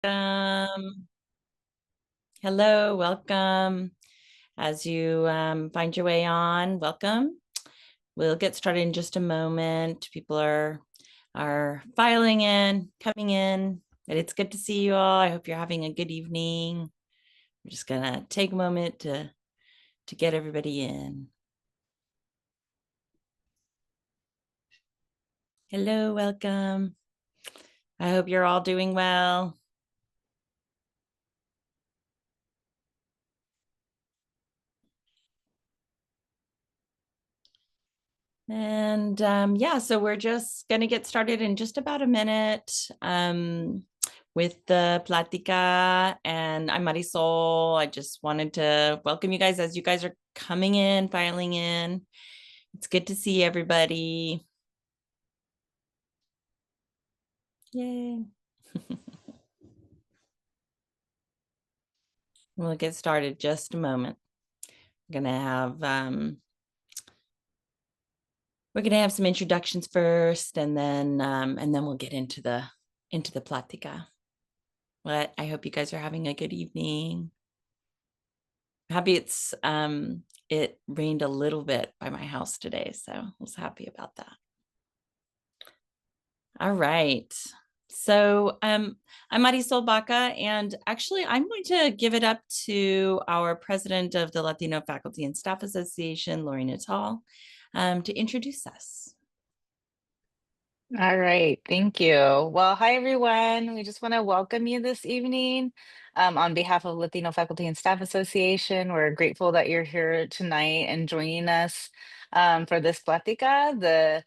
Hello, welcome. As you find your way on, welcome. We'll get started in just a moment. People are filing in, coming in. And it's good to see you all. I hope you're having a good evening. We're just gonna take a moment to get everybody in. Hello, welcome. I hope you're all doing well. And yeah, so we're just going to get started in just about a minute with the Platica. And I'm Marisol. I just wanted to welcome you guys as you guys are coming in, filing in. It's good to see everybody. Yay. We'll get started just a moment. We're gonna have some introductions first, and then we'll get into the Platica. But I hope you guys are having a good evening. Happy it rained a little bit by my house today, so I was happy about that. All right. So I'm Marisol Baca, and actually I'm going to give it up to our president of the Latino Faculty and Staff Association, Lori Natal, to introduce us. All right, thank you. Well, hi everyone. We just want to welcome you this evening. On behalf of Latino Faculty and Staff Association, we're grateful that you're here tonight and joining us for this plática. The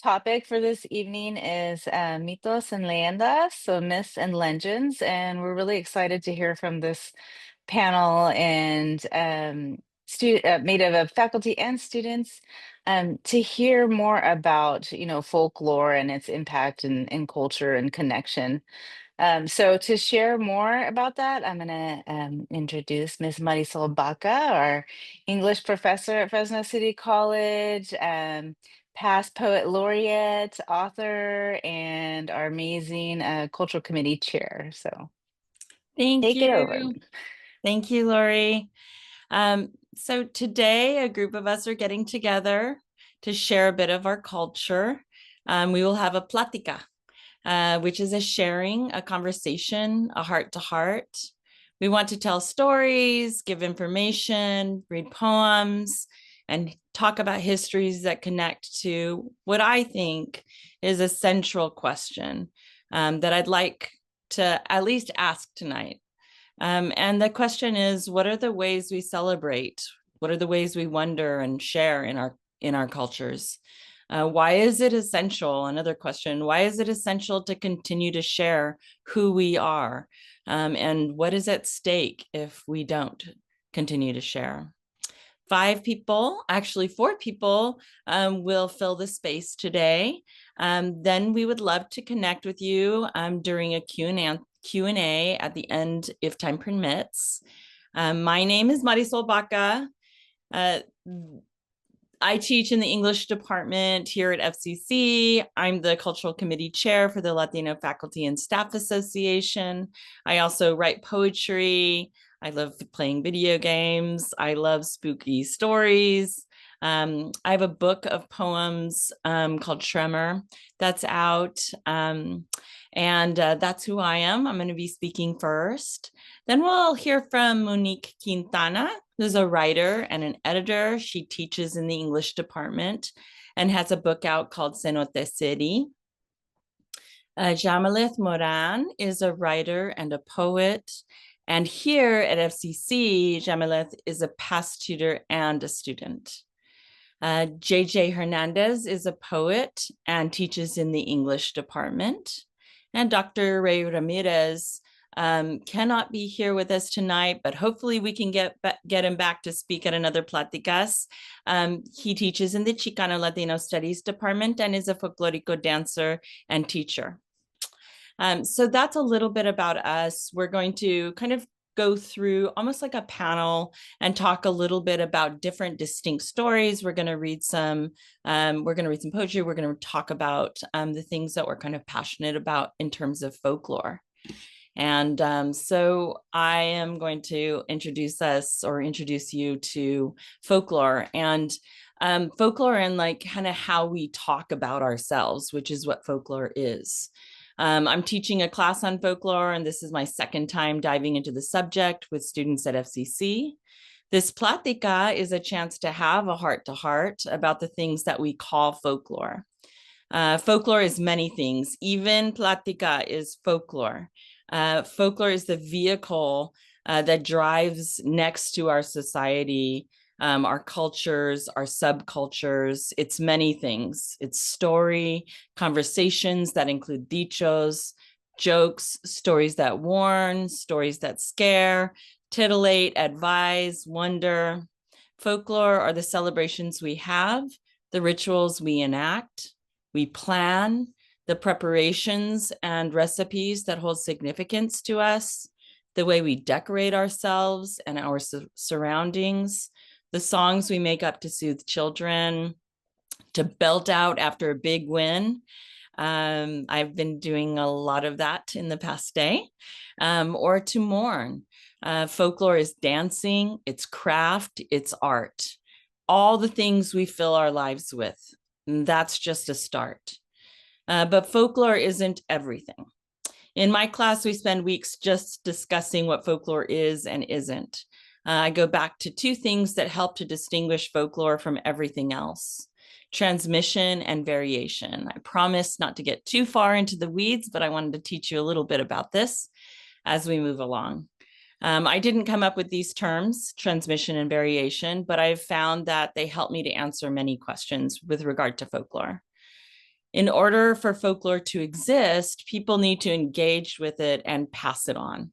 topic for this evening is mitos and leyendas, so myths and legends, and we're really excited to hear from this panel and made up of faculty and students to hear more about, folklore and its impact in culture and connection. So to share more about that, I'm going to introduce Ms. Marisol Baca, our English professor at Fresno City College, past poet laureate, author, and our amazing cultural committee chair. So Thank take it over. you. Thank you, Lori. So today, a group of us are getting together to share a bit of our culture. We will have a plática, which is a sharing, a conversation, a heart to heart. We want to tell stories, give information, read poems, and talk about histories that connect to what I think is a central question that I'd like to at least ask tonight. And the question is, what are the ways we celebrate? What are the ways we wonder and share in our cultures? Why is it essential? Another question, why is it essential to continue to share who we are? And what is at stake if we don't continue to share? 5 people, actually 4 people, will fill the space today. Then we would love to connect with you during a Q&A at the end if time permits. My name is Marisol Baca. I teach in the English department here at FCC. I'm the cultural committee chair for the Latino Faculty and Staff Association. I also write poetry. I love playing video games. I love spooky stories. I have a book of poems called Tremor that's out. And that's who I am. I'm going to be speaking first. Then we'll hear from Monique Quintana, who's a writer and an editor. She teaches in the English department and has a book out called Cenote City. Jamalith Moran is a writer and a poet. And here at FCC, Jamalith is a past tutor and a student. JJ Hernandez is a poet and teaches in the English department. And Dr. Ray Ramirez cannot be here with us tonight, but hopefully we can get him back to speak at another Platicas. He teaches in the Chicano Latino Studies department and is a folklorico dancer and teacher. So that's a little bit about us. We're going to kind of go through almost like a panel and talk a little bit about different distinct stories. We're going to read some poetry. We're going to talk about the things that we're kind of passionate about in terms of folklore. And so I am going to introduce you to folklore and folklore and like kind of how we talk about ourselves, which is what folklore is. I'm teaching a class on folklore, and this is my second time diving into the subject with students at FCC. This plática is a chance to have a heart-to-heart about the things that we call folklore. Folklore is many things. Even plática is folklore. Folklore is the vehicle that drives next to our society, our cultures, our subcultures. It's many things. It's story, conversations that include dichos, jokes, stories that warn, stories that scare, titillate, advise, wonder. Folklore are the celebrations we have, the rituals we enact, we plan, the preparations and recipes that hold significance to us, the way we decorate ourselves and our surroundings, the songs we make up to soothe children, to belt out after a big win. I've been doing a lot of that in the past day, or to mourn. Folklore is dancing, it's craft, it's art, all the things we fill our lives with. And that's just a start. But folklore isn't everything. In my class, we spend weeks just discussing what folklore is and isn't. I go back to two things that help to distinguish folklore from everything else: transmission and variation. I promise not to get too far into the weeds, but I wanted to teach you a little bit about this as we move along. I didn't come up with these terms, transmission and variation, but I've found that they help me to answer many questions with regard to folklore. In order for folklore to exist, people need to engage with it and pass it on.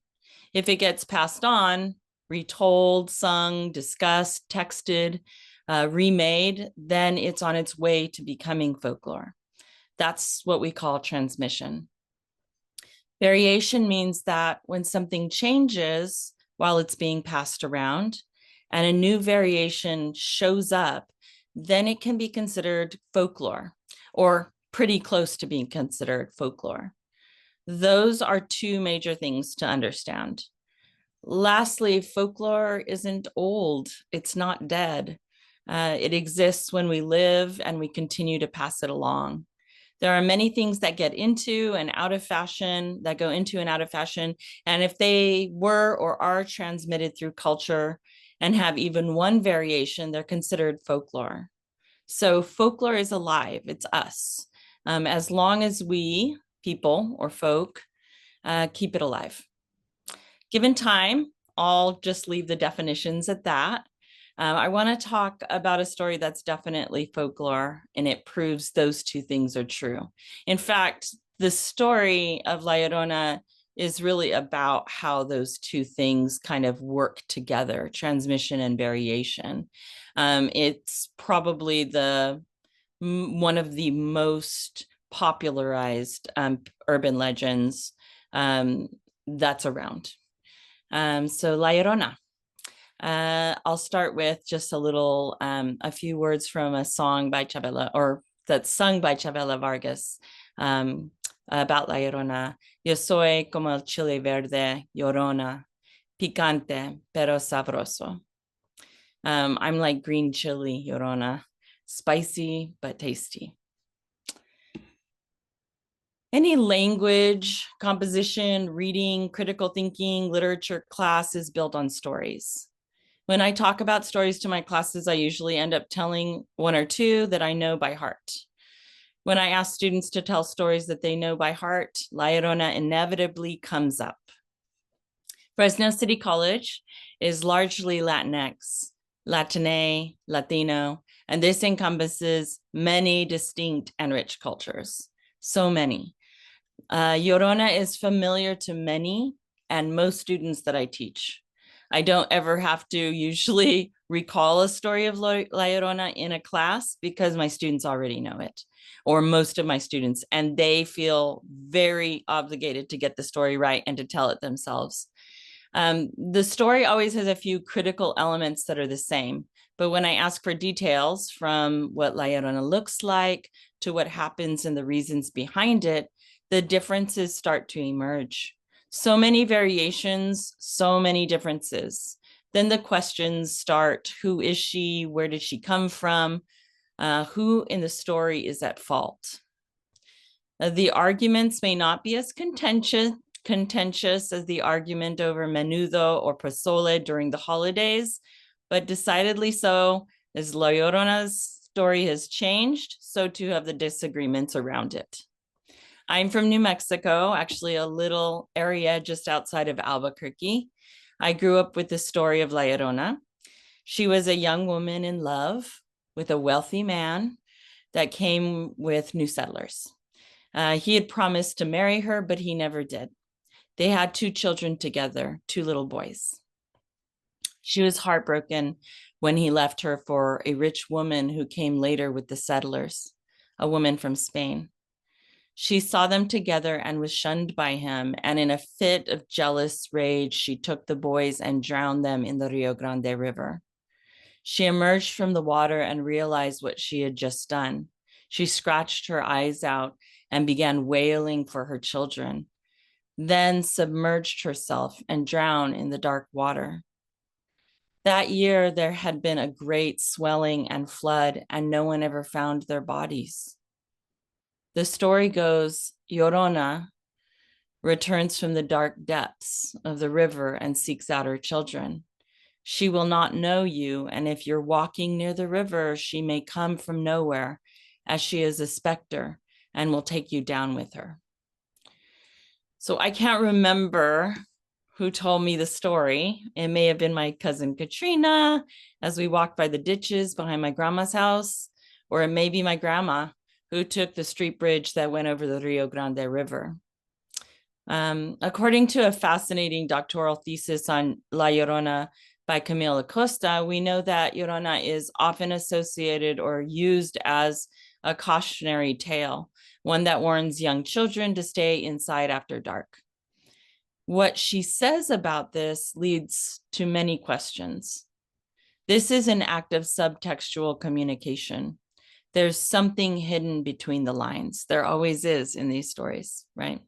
If it gets passed on, retold, sung, discussed, texted, remade, then it's on its way to becoming folklore. That's what we call transmission. Variation means that when something changes while it's being passed around and a new variation shows up, then it can be considered folklore, or pretty close to being considered folklore. Those are two major things to understand. Lastly, folklore isn't old. It's not dead. It exists when we live and we continue to pass it along. There are many things that get into and out of fashion, that go into and out of fashion. And if they were or are transmitted through culture and have even one variation, they're considered folklore. So folklore is alive, it's us. As long as we, people or folk, keep it alive. Given time, I'll just leave the definitions at that. I want to talk about a story that's definitely folklore, and it proves those two things are true. In fact, the story of La Llorona is really about how those two things kind of work together, transmission and variation. It's probably one of the most popularized urban legends that's around. So La Llorona. I'll start with just a few words from a song by Chabela, or that's sung by Chabela Vargas, about La Llorona. Yo soy como el chile verde, llorona, picante, pero sabroso. I'm like green chili, llorona, spicy, but tasty. Any language, composition, reading, critical thinking, literature class is built on stories. When I talk about stories to my classes, I usually end up telling one or two that I know by heart. When I ask students to tell stories that they know by heart, La Llorona inevitably comes up. Fresno City College is largely Latinx, Latine, Latino, and this encompasses many distinct and rich cultures. So many. Llorona is familiar to many and most students that I teach. I don't ever have to usually recall a story of La Llorona in a class because my students already know it, or most of my students, and they feel very obligated to get the story right and to tell it themselves. The story always has a few critical elements that are the same, but when I ask for details from what La Llorona looks like to what happens and the reasons behind it, the differences start to emerge. So many variations, so many differences. Then the questions start. Who is she? Where did she come from? Who in the story is at fault? The arguments may not be as contentious as the argument over menudo or pozole during the holidays, but decidedly so. As La Llorona's story has changed, so too have the disagreements around it. I'm from New Mexico, actually a little area just outside of Albuquerque. I grew up with the story of La Llorona. She was a young woman in love with a wealthy man that came with new settlers. He had promised to marry her, but he never did. They had 2 children together, 2 little boys. She was heartbroken when he left her for a rich woman who came later with the settlers, a woman from Spain. She saw them together and was shunned by him, and in a fit of jealous rage, she took the boys and drowned them in the Rio Grande River. She emerged from the water and realized what she had just done. She scratched her eyes out and began wailing for her children, then submerged herself and drowned in the dark water. That year, there had been a great swelling and flood, and no one ever found their bodies. The story goes, Llorona returns from the dark depths of the river and seeks out her children. She will not know you, and if you're walking near the river, she may come from nowhere, as she is a specter, and will take you down with her. So I can't remember who told me the story. It may have been my cousin Katrina as we walked by the ditches behind my grandma's house, or it may be my grandma who took the street bridge that went over the Rio Grande River. According to a fascinating doctoral thesis on La Llorona by Camille Acosta, we know that Llorona is often associated or used as a cautionary tale, one that warns young children to stay inside after dark. What she says about this leads to many questions. This is an act of subtextual communication. There's something hidden between the lines. There always is in these stories, right?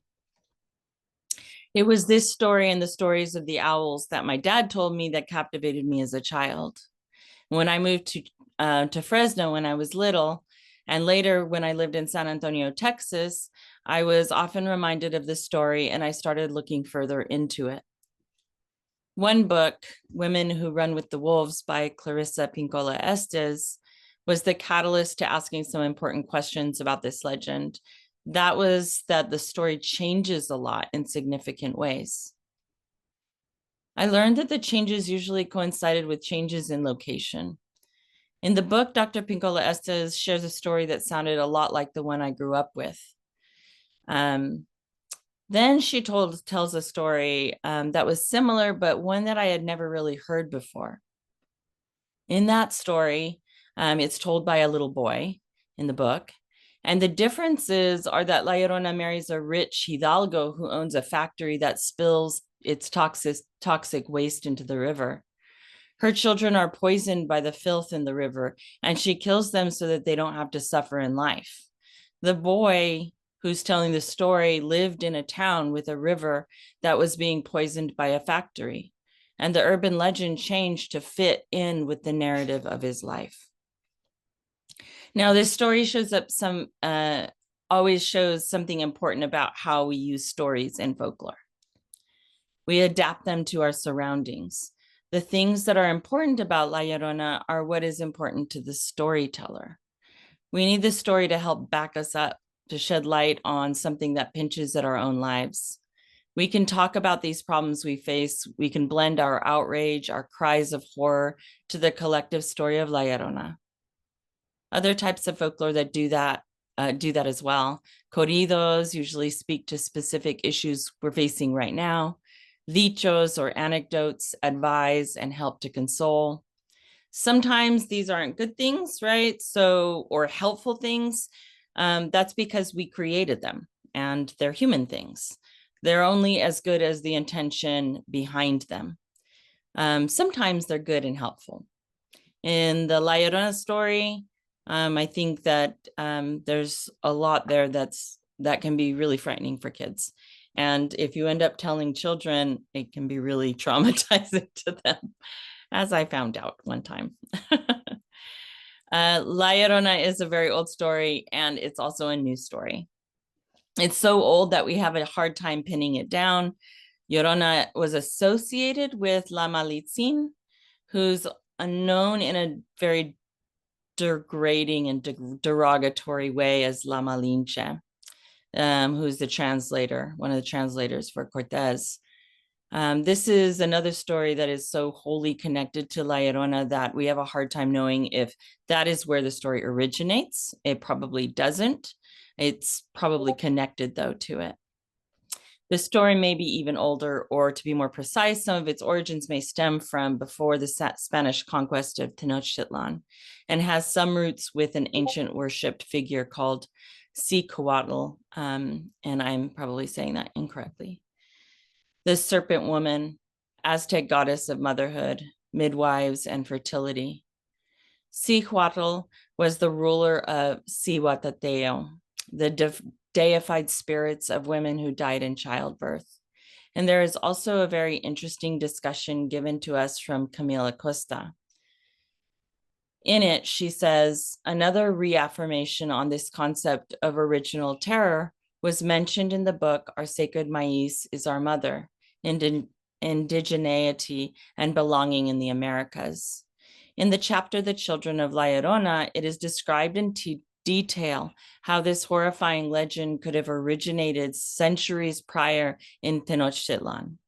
It was this story and the stories of the owls that my dad told me that captivated me as a child. When I moved to Fresno when I was little, and later when I lived in San Antonio, Texas, I was often reminded of this story and I started looking further into it. One book, Women Who Run with the Wolves by Clarissa Pinkola Estes, was the catalyst to asking some important questions about this legend. That was that the story changes a lot in significant ways. I learned that the changes usually coincided with changes in location. In the book, Dr. Pinkola Estes shares a story that sounded a lot like the one I grew up with. Then she tells a story that was similar, but one that I had never really heard before. In that story, it's told by a little boy in the book. And the differences are that La Llorona marries a rich hidalgo who owns a factory that spills its toxic waste into the river. Her children are poisoned by the filth in the river, and she kills them so that they don't have to suffer in life. The boy who's telling the story lived in a town with a river that was being poisoned by a factory, and the urban legend changed to fit in with the narrative of his life. Now, this story always shows something important about how we use stories in folklore. We adapt them to our surroundings. The things that are important about La Llorona are what is important to the storyteller. We need the story to help back us up, to shed light on something that pinches at our own lives. We can talk about these problems we face. We can blend our outrage, our cries of horror to the collective story of La Llorona. Other types of folklore that do that as well. Corridos usually speak to specific issues we're facing right now. Dichos or anecdotes advise and help to console. Sometimes these aren't good things, right? Or helpful things. That's because we created them and they're human things. They're only as good as the intention behind them. Sometimes they're good and helpful. In the La Llorona story, I think that there's a lot there that can be really frightening for kids. And if you end up telling children, it can be really traumatizing to them, as I found out one time. La Llorona is a very old story, and it's also a new story. It's so old that we have a hard time pinning it down. Llorona was associated with La Malitzin, who's known in a very degrading and derogatory way as La Malinche, who's the translator, one of the translators for Cortés. This is another story that is so wholly connected to La Llorona that we have a hard time knowing if that is where the story originates. It probably doesn't. It's probably connected, though, to it. The story may be even older, or to be more precise, some of its origins may stem from before the Spanish conquest of Tenochtitlan and has some roots with an ancient worshipped figure called Cihuatl, and I'm probably saying that incorrectly. The serpent woman, Aztec goddess of motherhood, midwives, and fertility. Cihuatl was the ruler of Cihuatateo, the deified spirits of women who died in childbirth. And there is also a very interesting discussion given to us from Camila Costa. In it, she says, another reaffirmation on this concept of original terror was mentioned in the book, Our Sacred Maize is Our Mother, Indigeneity and Belonging in the Americas. In the chapter, The Children of La Llorona, it is described in detail how this horrifying legend could have originated centuries prior in Tenochtitlan.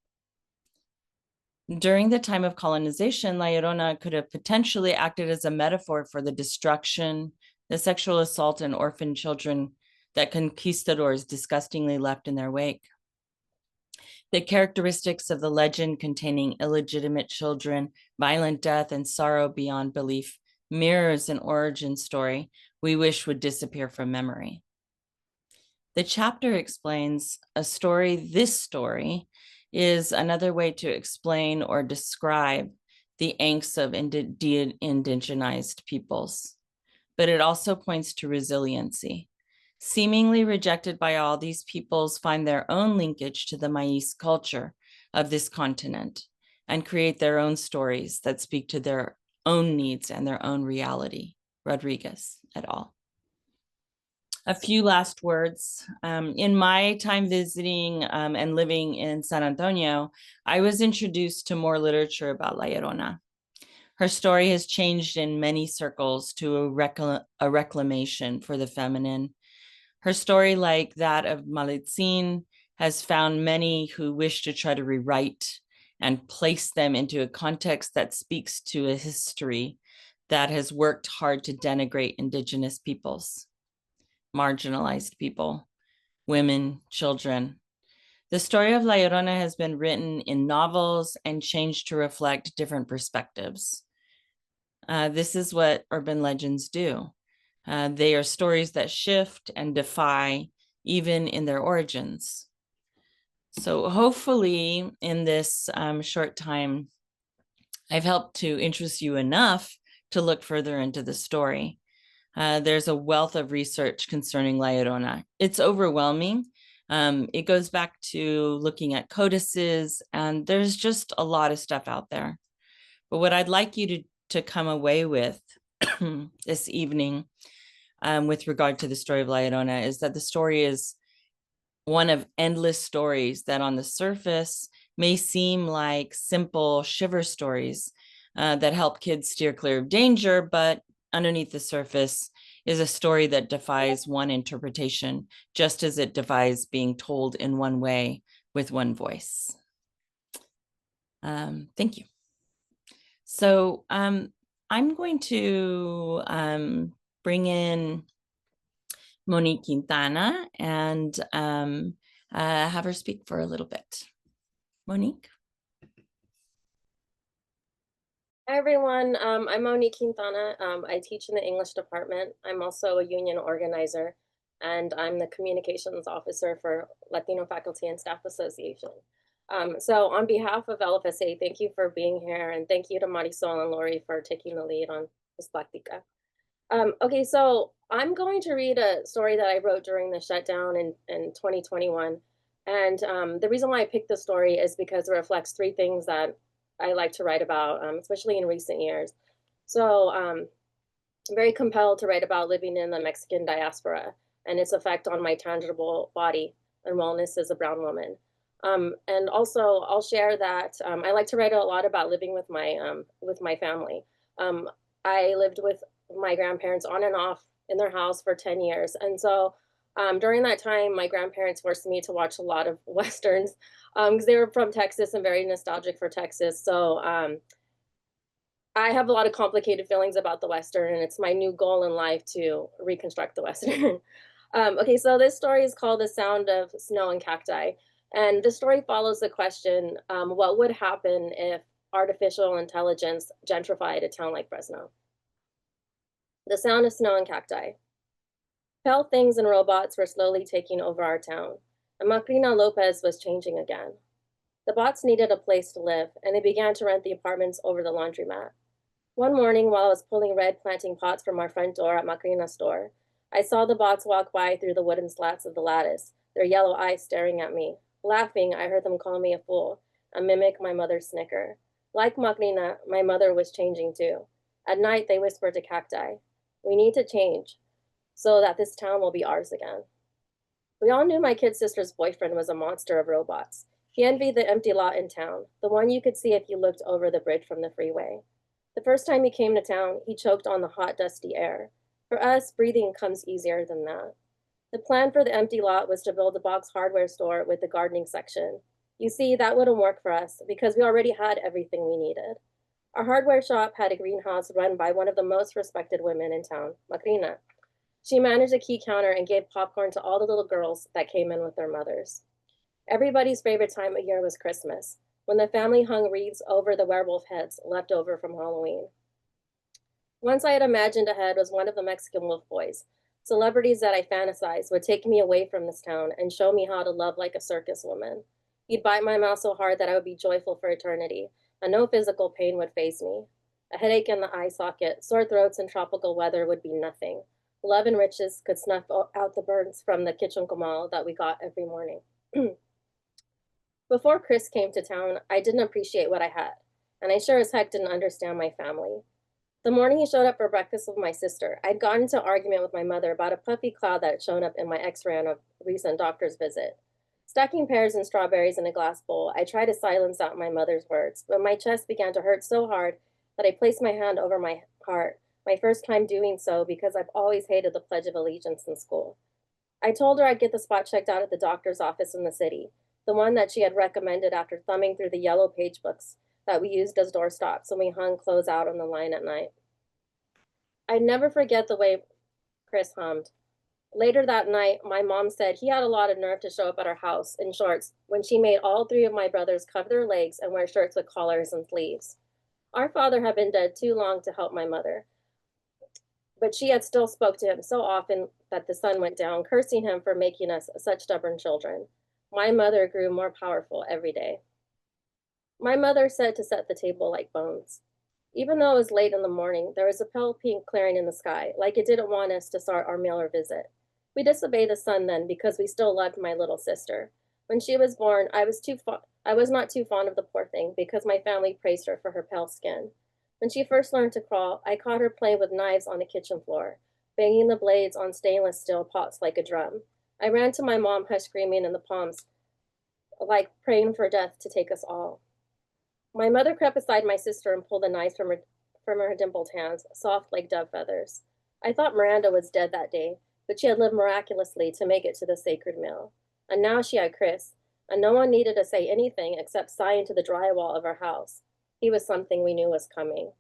During the time of colonization, La Llorona could have potentially acted as a metaphor for the destruction, the sexual assault, and orphan children that conquistadors disgustingly left in their wake. The characteristics of the legend containing illegitimate children, violent death, and sorrow beyond belief mirrors an origin story we wish would disappear from memory. The chapter explains this story is another way to explain or describe the angst of indigenized peoples, but it also points to resiliency. Seemingly rejected by all, these peoples find their own linkage to the maize culture of this continent and create their own stories that speak to their own needs and their own reality. Rodriguez et al. A few last words. In my time visiting and living in San Antonio, I was introduced to more literature about La Llorona. Her story has changed in many circles to a reclamation for the feminine. Her story, like that of Malitzin, has found many who wish to try to rewrite and place them into a context that speaks to a history that has worked hard to denigrate indigenous peoples, marginalized people, women, children. The story of La Llorona has been written in novels and changed to reflect different perspectives. This is what urban legends do. They are stories that shift and defy, even in their origins. So hopefully in this short time, I've helped to interest you enough to look further into the story. There's a wealth of research concerning La Llorona. It's overwhelming. It goes back to looking at codices, and there's just a lot of stuff out there. But what I'd like you to come away with this evening with regard to the story of La Llorona is that the story is one of endless stories that on the surface may seem like simple shiver stories that help kids steer clear of danger, but underneath the surface is a story that defies one interpretation, just as it defies being told in one way with one voice. Thank you. So I'm going to bring in Monique Quintana and have her speak for a little bit. Monique? Hi, everyone. I'm Monique Quintana. I teach in the English department. I'm also a union organizer, and I'm the communications officer for Latino Faculty and Staff Association. So on behalf of LFSA, thank you for being here, and thank you to Marisol and Lori for taking the lead on this Plática. Okay, so I'm going to read a story that I wrote during the shutdown in 2021. And the reason why I picked this story is because it reflects three things that I like to write about, especially in recent years. So I'm very compelled to write about living in the Mexican diaspora and its effect on my tangible body and wellness as a brown woman. And also, I'll share that I like to write a lot about living with my family. Um, I lived with my grandparents on and off in their house for 10 years, and so during that time, my grandparents forced me to watch a lot of westerns because they were from Texas and very nostalgic for Texas. So I have a lot of complicated feelings about the Western, and it's my new goal in life to reconstruct the Western. Okay, so this story is called The Sound of Snow and Cacti. And the story follows the question, what would happen if artificial intelligence gentrified a town like Fresno? The sound of snow and cacti. Pale things and robots were slowly taking over our town, and Macrina Lopez was changing again. The bots needed a place to live, and they began to rent the apartments over the laundromat. One morning, while I was pulling red planting pots from our front door at Macrina's store, I saw the bots walk by through the wooden slats of the lattice, their yellow eyes staring at me. Laughing, I heard them call me a fool and mimic my mother's snicker. Like Macrina, my mother was changing too. At night, they whispered to cacti, "We need to change so that this town will be ours again." We all knew my kid sister's boyfriend was a monster of robots. He envied the empty lot in town, the one you could see if you looked over the bridge from the freeway. The first time he came to town, he choked on the hot, dusty air. For us, breathing comes easier than that. The plan for the empty lot was to build a box hardware store with the gardening section. You see, that wouldn't work for us because we already had everything we needed. Our hardware shop had a greenhouse run by one of the most respected women in town, Macrina. She managed a key counter and gave popcorn to all the little girls that came in with their mothers. Everybody's favorite time of year was Christmas, when the family hung wreaths over the werewolf heads left over from Halloween. Once I had imagined a head was one of the Mexican wolf boys. Celebrities that I fantasized would take me away from this town and show me how to love like a circus woman. He'd bite my mouth so hard that I would be joyful for eternity, and no physical pain would faze me. A headache in the eye socket, sore throats, and tropical weather would be nothing. Love and riches could snuff out the burns from the kitchen comal that we got every morning. Before Chris came to town, I didn't appreciate what I had, and I sure as heck didn't understand my family. The morning he showed up for breakfast with my sister, I'd gotten into an argument with my mother about a puffy cloud that had shown up in my x-ray on a recent doctor's visit. Stacking pears and strawberries in a glass bowl, I tried to silence out my mother's words, but my chest began to hurt so hard that I placed my hand over my heart, my first time doing so because I've always hated the Pledge of Allegiance in school. I told her I'd get the spot checked out at the doctor's office in the city, the one that she had recommended after thumbing through the yellow page books that we used as doorstops when we hung clothes out on the line at night. I'd never forget the way Chris hummed. Later that night, my mom said he had a lot of nerve to show up at our house in shorts when she made all three of my brothers cover their legs and wear shirts with collars and sleeves. Our father had been dead too long to help my mother, but she had still spoke to him so often that the sun went down, cursing him for making us such stubborn children. My mother grew more powerful every day. My mother said to set the table like bones. Even though it was late in the morning, there was a pale pink clearing in the sky, like it didn't want us to start our meal or visit. We disobeyed the sun then because we still loved my little sister. When she was born, I was not too fond of the poor thing because my family praised her for her pale skin. When she first learned to crawl, I caught her playing with knives on the kitchen floor, banging the blades on stainless steel pots like a drum. I ran to my mom, her screaming in the palms, like praying for death to take us all. My mother crept beside my sister and pulled the knives from her dimpled hands, soft like dove feathers. I thought Miranda was dead that day, but she had lived miraculously to make it to the sacred meal. And now she had Chris, and no one needed to say anything except sigh into the drywall of our house. He was something we knew was coming.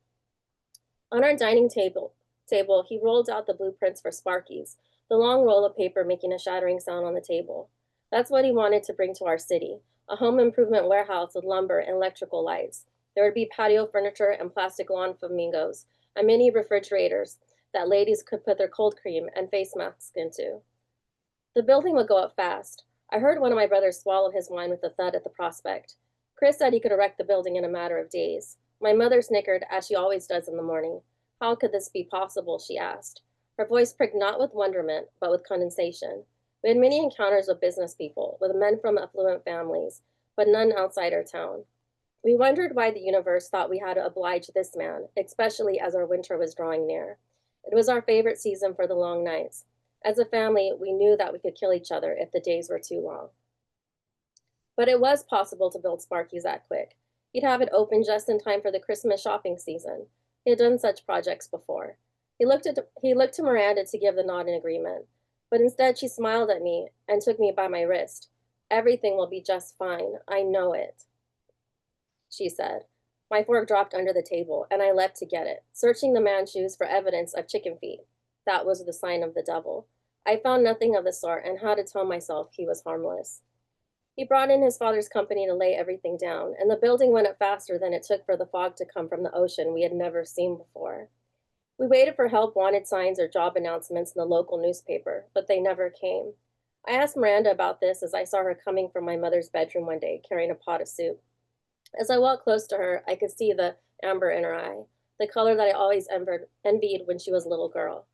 On our dining table, he rolled out the blueprints for Sparky's, the long roll of paper making a shattering sound on the table. That's what he wanted to bring to our city, a home improvement warehouse with lumber and electrical lights. There would be patio furniture and plastic lawn flamingos, and mini refrigerators that ladies could put their cold cream and face masks into. The building would go up fast. I heard one of my brothers swallow his wine with a thud at the prospect. Chris said he could erect the building in a matter of days. My mother snickered, as she always does in the morning. How could this be possible, she asked. Her voice pricked not with wonderment, but with condensation. We had many encounters with business people, with men from affluent families, but none outside our town. We wondered why the universe thought we had to oblige this man, especially as our winter was drawing near. It was our favorite season for the long nights. As a family, we knew that we could kill each other if the days were too long. But it was possible to build Sparky's that quick. He'd have it open just in time for the Christmas shopping season. He had done such projects before. He looked to Miranda to give the nod in agreement, but instead she smiled at me and took me by my wrist. "Everything will be just fine. I know it," she said. My fork dropped under the table, and I leapt to get it, searching the man's shoes for evidence of chicken feet. That was the sign of the devil. I found nothing of the sort and had to tell myself he was harmless. He brought in his father's company to lay everything down, and the building went up faster than it took for the fog to come from the ocean we had never seen before. We waited for help wanted signs or job announcements in the local newspaper, but they never came. I asked Miranda about this as I saw her coming from my mother's bedroom one day carrying a pot of soup. As I walked close to her, I could see the amber in her eye, the color that I always envied when she was a little girl.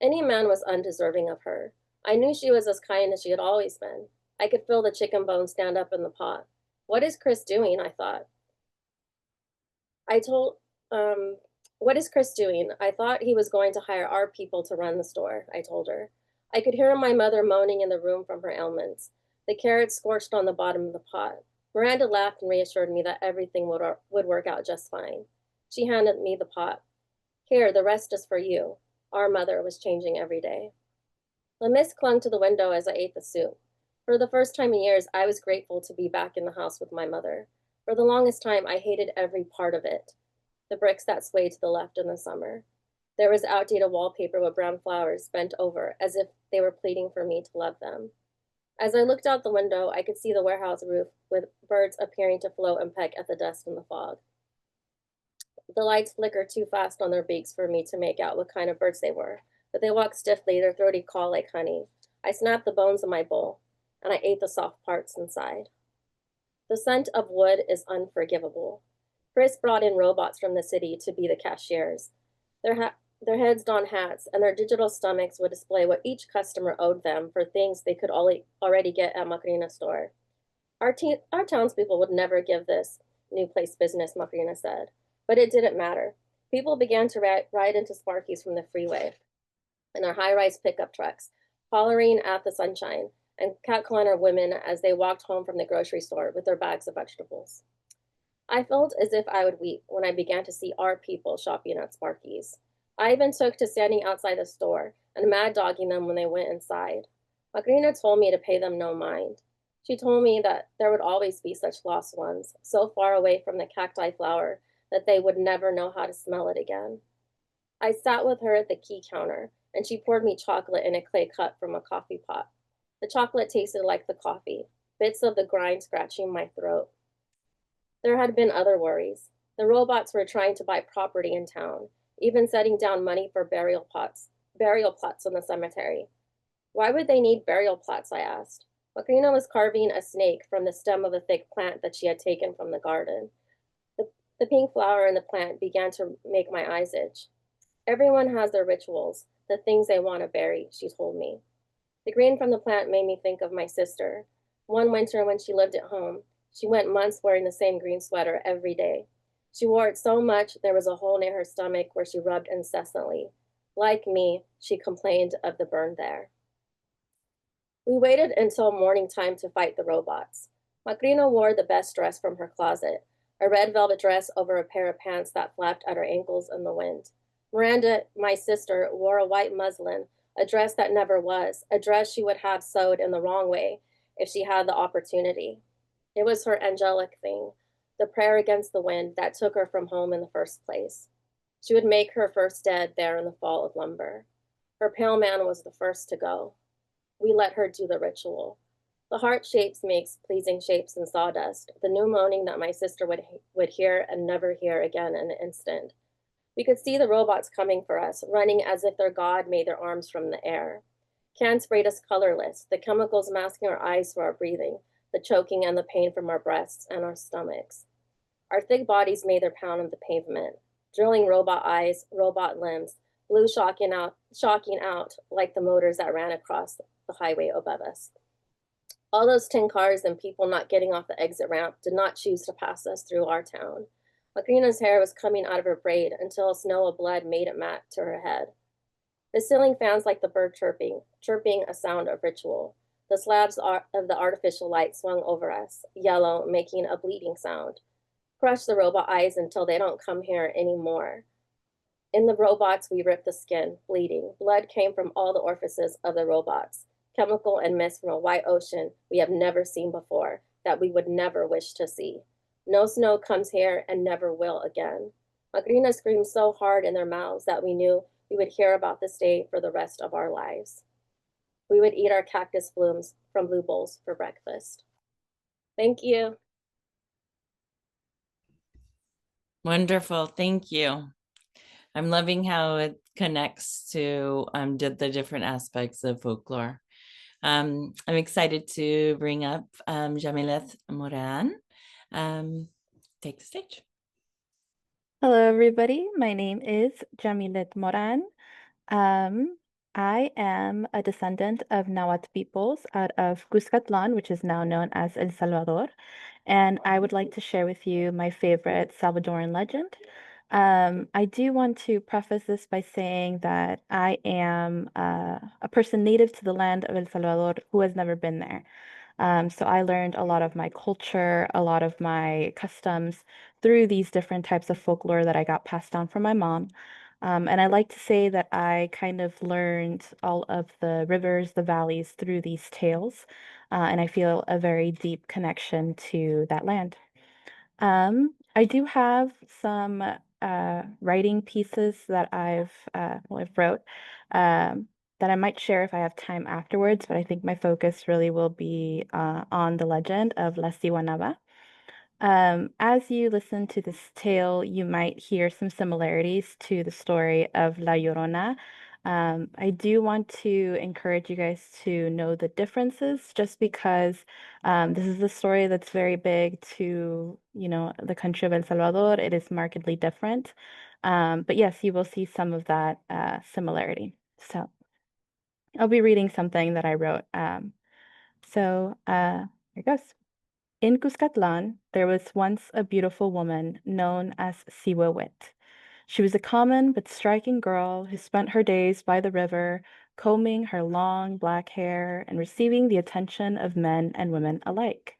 Any man was undeserving of her. I knew she was as kind as she had always been. I could feel the chicken bones stand up in the pot. What is Chris doing? I thought. What is Chris doing? I thought he was going to hire our people to run the store, I told her. I could hear my mother moaning in the room from her ailments, the carrots scorched on the bottom of the pot. Miranda laughed and reassured me that everything would work out just fine. She handed me the pot. "Here, the rest is for you." Our mother was changing every day. The mist clung to the window as I ate the soup. For the first time in years, I was grateful to be back in the house with my mother. For the longest time, I hated every part of it. The bricks that swayed to the left in the summer. There was outdated wallpaper with brown flowers bent over as if they were pleading for me to love them. As I looked out the window, I could see the warehouse roof with birds appearing to float and peck at the dust in the fog. The lights flickered too fast on their beaks for me to make out what kind of birds they were, but they walked stiffly, their throaty call like honey. I snapped the bones in my bowl, and I ate the soft parts inside. The scent of wood is unforgivable. Chris brought in robots from the city to be the cashiers. Their heads donned hats, and their digital stomachs would display what each customer owed them for things they could already get at Macrina's store. Our townspeople would never give this new place business, Macrina said. But it didn't matter. People began to ride into Sparky's from the freeway in their high-rise pickup trucks, hollering at the sunshine, and catcalling our women as they walked home from the grocery store with their bags of vegetables. I felt as if I would weep when I began to see our people shopping at Sparky's. I even took to standing outside the store and mad-dogging them when they went inside. Macrina told me to pay them no mind. She told me that there would always be such lost ones, so far away from the cacti flower that they would never know how to smell it again. I sat with her at the key counter, and she poured me chocolate in a clay cup from a coffee pot. The chocolate tasted like the coffee, bits of the grind scratching my throat. There had been other worries. The robots were trying to buy property in town, even setting down money for burial plots in the cemetery. Why would they need burial plots, I asked. Macrina was carving a snake from the stem of a thick plant that she had taken from the garden. The pink flower in the plant began to make my eyes itch. Everyone has their rituals, the things they want to bury, she told me. The green from the plant made me think of my sister. One winter when she lived at home, she went months wearing the same green sweater every day. She wore it so much there was a hole near her stomach where she rubbed incessantly. Like me, she complained of the burn there. We waited until morning time to fight the robots. Macrina wore the best dress from her closet, a red velvet dress over a pair of pants that flapped at her ankles in the wind. Miranda, my sister, wore a white muslin, a dress that never was, a dress she would have sewed in the wrong way if she had the opportunity. It was her angelic thing, the prayer against the wind that took her from home in the first place. She would make her first dead there in the fall of lumber. Her pale man was the first to go. We let her do the ritual. The heart shapes makes pleasing shapes in sawdust, the new moaning that my sister would hear and never hear again in an instant. We could see the robots coming for us, running as if their god made their arms from the air. Cans sprayed us colorless, the chemicals masking our eyes for our breathing, the choking and the pain from our breasts and our stomachs. Our thick bodies made their pound of the pavement, drilling robot eyes, robot limbs, blew shocking out like the motors that ran across the highway above us. All those 10 cars and people not getting off the exit ramp did not choose to pass us through our town. Macrina's hair was coming out of her braid until a snow of blood made it mat to her head. The ceiling fans like the bird chirping a sound of ritual. The slabs of the artificial light swung over us, yellow, making a bleeding sound. Crush the robot eyes until they don't come here anymore. In the robots, we ripped the skin, bleeding. Blood came from all the orifices of the robots. Chemical and mist from a white ocean we have never seen before, that we would never wish to see. No snow comes here and never will again. Macrina screamed so hard in their mouths that we knew we would hear about this day for the rest of our lives. We would eat our cactus blooms from blue bowls for breakfast. Thank you. Wonderful. Thank you. I'm loving how it connects to the different aspects of folklore. I'm excited to bring up Jamileth Moran. Take the stage. Hello, everybody. My name is Jamilet Moran. I am a descendant of Nahuatl peoples out of Cuscatlan, which is now known as El Salvador. And I would like to share with you my favorite Salvadoran legend. I do want to preface this by saying that I am a person native to the land of El Salvador who has never been there. So I learned a lot of my culture, a lot of my customs through these different types of folklore that I got passed down from my mom. And I like to say that I kind of learned all of the rivers, the valleys through these tales. And I feel a very deep connection to that land. I do have some writing pieces that I've wrote that I might share if I have time afterwards, but I think my focus really will be on the legend of La Siwanaba. As you listen to this tale, you might hear some similarities to the story of La Llorona. I do want to encourage you guys to know the differences just because this is a story that's very big to, the country of El Salvador. It is markedly different. But yes, you will see some of that similarity. So I'll be reading something that I wrote. Here it goes. In Cuscatlan, there was once a beautiful woman known as Siwawit. She was a common but striking girl who spent her days by the river, combing her long black hair and receiving the attention of men and women alike.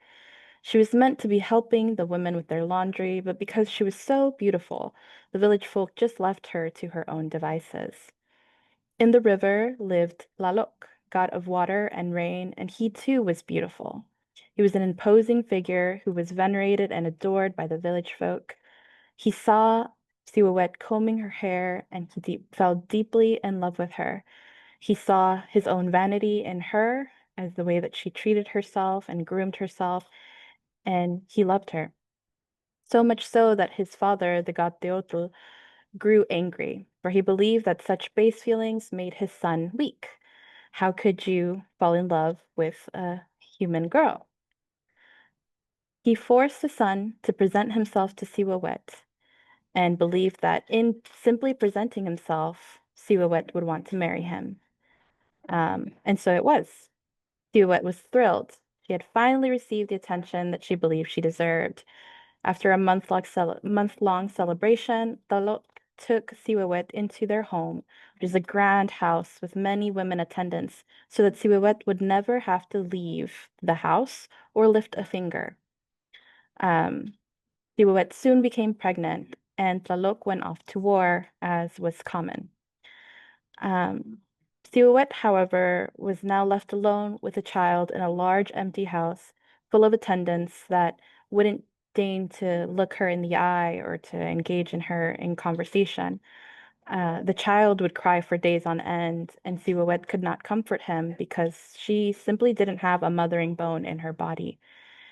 She was meant to be helping the women with their laundry, but because she was so beautiful, the village folk just left her to her own devices. In the river lived Tlaloc, god of water and rain, and he too was beautiful. He was an imposing figure who was venerated and adored by the village folk. He saw Siwawet combing her hair, and he fell deeply in love with her. He saw his own vanity in her as the way that she treated herself and groomed herself, and he loved her. So much so that his father, the god Teotl, grew angry, for he believed that such base feelings made his son weak. How could you fall in love with a human girl? He forced the son to present himself to Siwawet and believed that in simply presenting himself, Siwawet would want to marry him. And so it was. Siwawet was thrilled. She had finally received the attention that she believed she deserved. After a month-long celebration, Talok took Siwawet into their home, which is a grand house with many women attendants, so that Siwawet would never have to leave the house or lift a finger. Siwawet soon became pregnant, and Tlaloc went off to war, as was common. Siwawet, however, was now left alone with a child in a large empty house full of attendants that wouldn't deign to look her in the eye or to engage in conversation. The child would cry for days on end, and Siwawet could not comfort him because she simply didn't have a mothering bone in her body.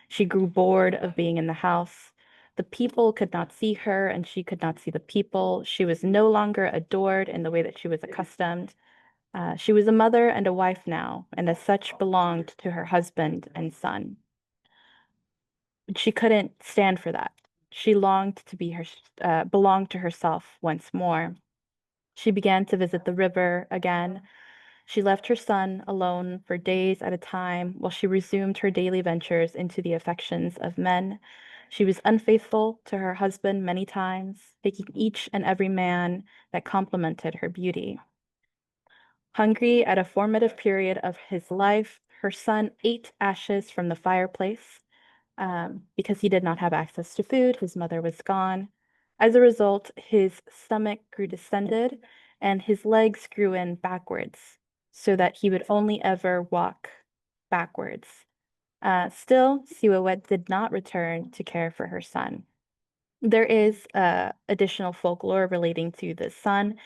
She grew bored of being in the house. The people could not see her, and she could not see the people. She was no longer adored in the way that she was accustomed. She was a mother and a wife now, and as such belonged to her husband and son. But she couldn't stand for that. She longed to be belong to herself once more. She began to visit the river again. She left her son alone for days at a time while she resumed her daily ventures into the affections of men. She was unfaithful to her husband many times, taking each and every man that complimented her beauty. Hungry at a formative period of his life, her son ate ashes from the fireplace. Because he did not have access to food, his mother was gone. As a result, his stomach grew distended and his legs grew in backwards, so that he would only ever walk backwards. Still, Siwawet did not return to care for her son. There is additional folklore relating to the son.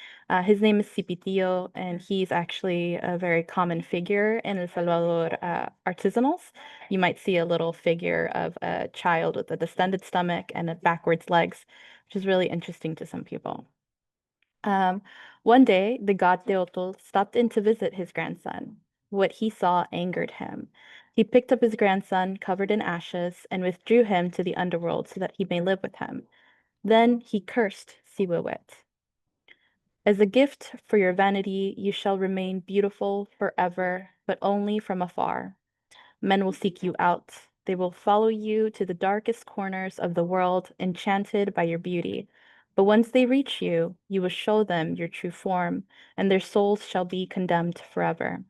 His name is Cipitillo, and he's actually a very common figure in El Salvador artisanals. You might see a little figure of a child with a distended stomach and a backwards legs, which is really interesting to some people. Um, one day, the god Teotl stopped in to visit his grandson. What he saw angered him. He picked up his grandson, covered in ashes, and withdrew him to the underworld so that he may live with him. Then he cursed Siwawet. As a gift for your vanity, you shall remain beautiful forever, but only from afar. Men will seek you out. They will follow you to the darkest corners of the world, enchanted by your beauty. But once they reach you, you will show them your true form, and their souls shall be condemned forever.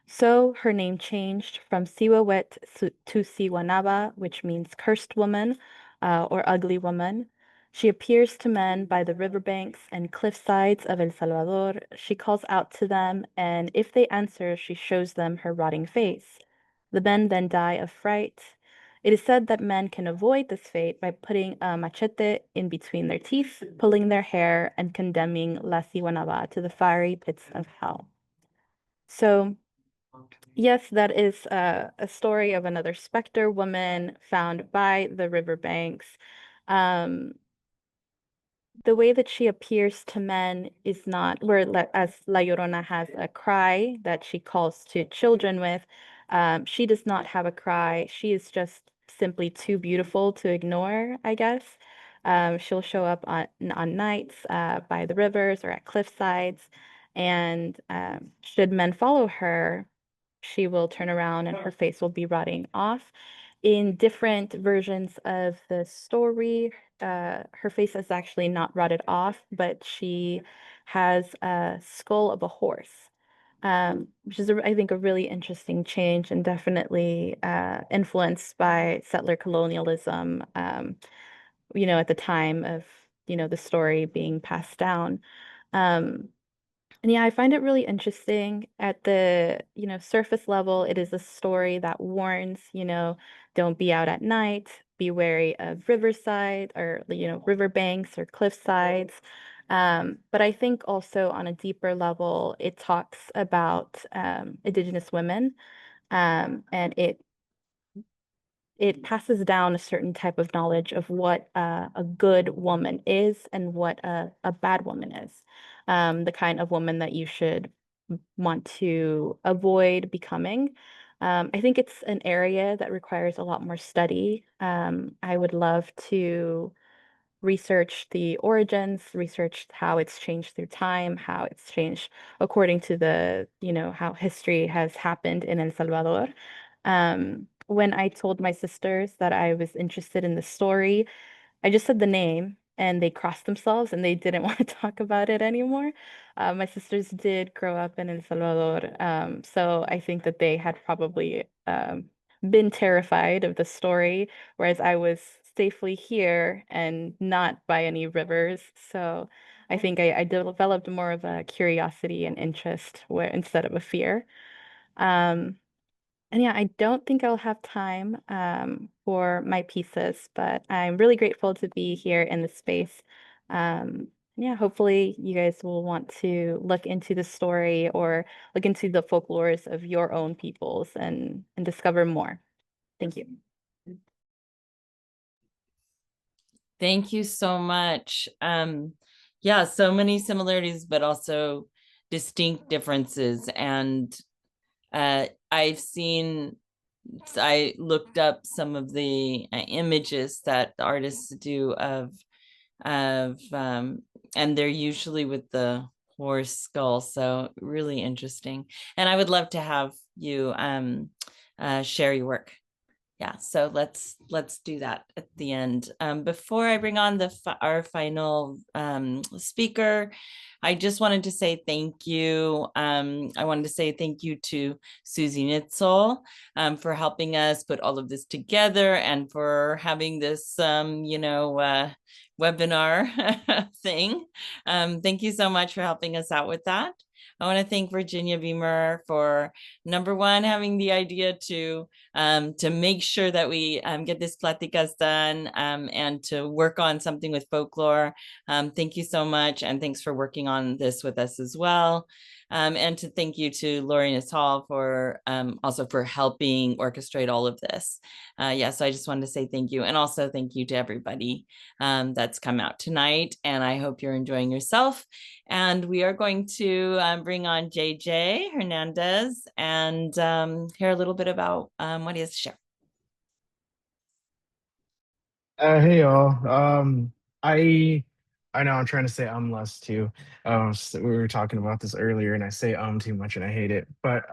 So her name changed from Siwawet to Siwanaba, which means cursed woman or ugly woman. She appears to men by the riverbanks and cliff sides of El Salvador. She calls out to them, and if they answer, she shows them her rotting face. The men then die of fright. It is said that men can avoid this fate by putting a machete in between their teeth, pulling their hair, and condemning La Siwanaba to the fiery pits of hell. So, yes, that is a story of another specter woman found by the riverbanks. Um, the way that she appears to men is not as La Llorona has a cry that she calls to children with. She does not have a cry. She is just simply too beautiful to ignore, I guess. She'll show up on nights by the rivers or at cliff sides, and should men follow her, she will turn around and her face will be rotting off. In different versions of the story, her face is actually not rotted off, but she has a skull of a horse, which is, I think, a really interesting change and definitely influenced by settler colonialism, at the time of, the story being passed down. Um, and yeah, I find it really interesting at the, surface level. It is a story that warns, don't be out at night, be wary of riverside or, riverbanks or cliff sides. But I think also on a deeper level, it talks about Indigenous women, and it passes down a certain type of knowledge of what a good woman is and what a bad woman is. The kind of woman that you should want to avoid becoming. I think it's an area that requires a lot more study. I would love to research the origins, research how it's changed through time, how it's changed according to the, how history has happened in El Salvador. When I told my sisters that I was interested in the story, I just said the name and they crossed themselves and they didn't want to talk about it anymore. My sisters did grow up in El Salvador, so I think that they had probably been terrified of the story, whereas I was safely here and not by any rivers. So I think I developed more of a curiosity and interest where instead of a fear. Um, and yeah, I don't think I'll have time for my pieces, but I'm really grateful to be here in the space. Yeah, hopefully you guys will want to look into the story or look into the folklores of your own peoples and discover more. Thank you. Thank you so much. Yeah, so many similarities, but also distinct differences. And I looked up some of the images that the artists do of and they're usually with the horse skull. So really interesting. And I would love to have you share your work. Yeah, so let's do that at the end. Before I bring on our final speaker, I just wanted to say thank you. I wanted to say thank you to Susie Nitzel for helping us put all of this together and for having this, webinar thing. Thank you so much for helping us out with that. I want to thank Virginia Beamer for number one, having the idea to make sure that we get this platicas done and to work on something with folklore. Thank you so much. And thanks for working on this with us as well. And to thank you to Lori Natal for also for helping orchestrate all of this. So I just wanted to say thank you. And also thank you to everybody that's come out tonight. And I hope you're enjoying yourself. And we are going to bring on JJ Hernandez and hear a little bit about what he has to share. Hey y'all. I I know I'm trying to say less too. So we were talking about this earlier, and I say too much, and I hate it. But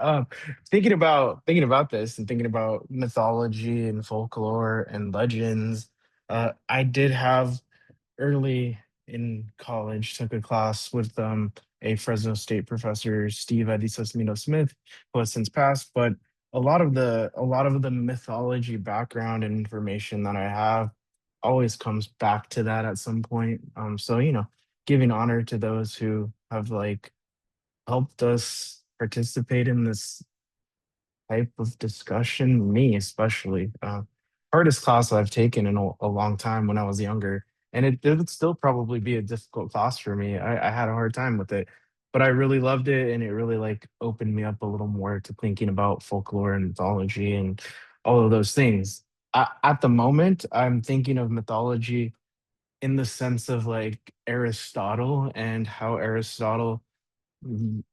thinking about this and thinking about mythology and folklore and legends, I did have early in college took a class with a Fresno State professor, Steve Adisasmino Smith, who has since passed. But a lot of the mythology background and information that I have always comes back to that at some point. So giving honor to those who have like helped us participate in this type of discussion, me especially. Hardest class I've taken in a long time when I was younger. And it would still probably be a difficult class for me. I had a hard time with it, but I really loved it. And it really like opened me up a little more to thinking about folklore and mythology and all of those things. At the moment, I'm thinking of mythology in the sense of like Aristotle and how Aristotle and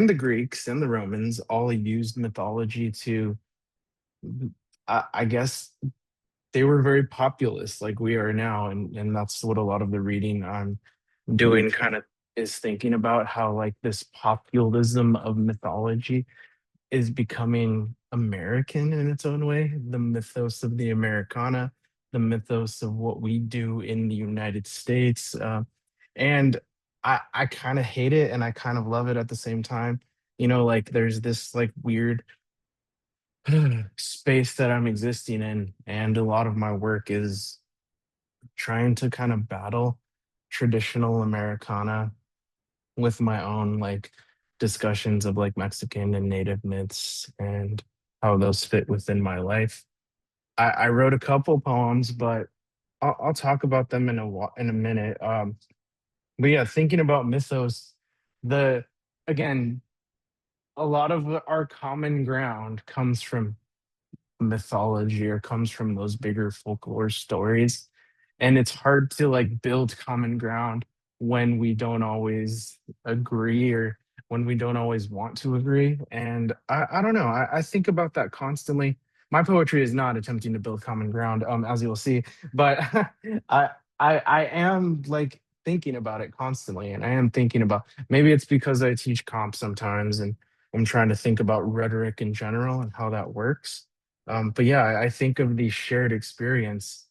the Greeks and the Romans all used mythology to, I guess, they were very populist like we are now. And that's what a lot of the reading I'm doing kind of is thinking about how like this populism of mythology is becoming American in its own way. The mythos of the Americana, the mythos of what we do in the United States. And I kind of hate it and I kind of love it at the same time. Like there's this like weird space that I'm existing in. And a lot of my work is trying to kind of battle traditional Americana with my own like discussions of like Mexican and native myths and how those fit within my life. I wrote a couple poems, but I'll talk about them in a minute. But yeah, thinking about mythos, the again, a lot of our common ground comes from mythology or comes from those bigger folklore stories. And it's hard to like build common ground when we don't always agree or when we don't always want to agree. And I don't know. I think about that constantly. My poetry is not attempting to build common ground, as you'll see, but I I am like thinking about it constantly. And I am thinking about maybe it's because I teach comp sometimes and I'm trying to think about rhetoric in general and how that works. But yeah, I think of the shared experience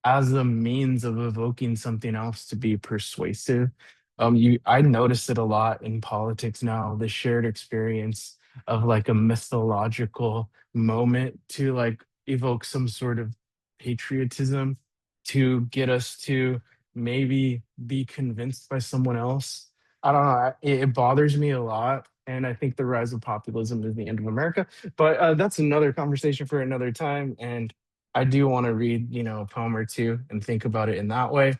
as a means of evoking something else to be persuasive. I notice it a lot in politics now, the shared experience of like a mythological moment to like evoke some sort of patriotism to get us to maybe be convinced by someone else. I don't know. It bothers me a lot. And I think the rise of populism is the end of America. But that's another conversation for another time. And I do want to read, a poem or two and think about it in that way.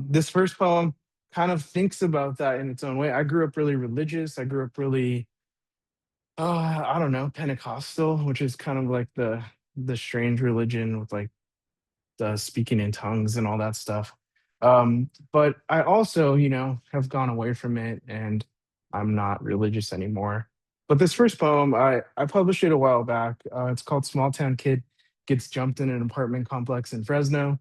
This first poem kind of thinks about that in its own way. I grew up really religious. I grew up really, I don't know, Pentecostal, which is kind of like the strange religion with like the speaking in tongues and all that stuff. But I also, have gone away from it and I'm not religious anymore. But this first poem, I published it a while back. It's called Small Town Kid Gets Jumped in an Apartment Complex in Fresno.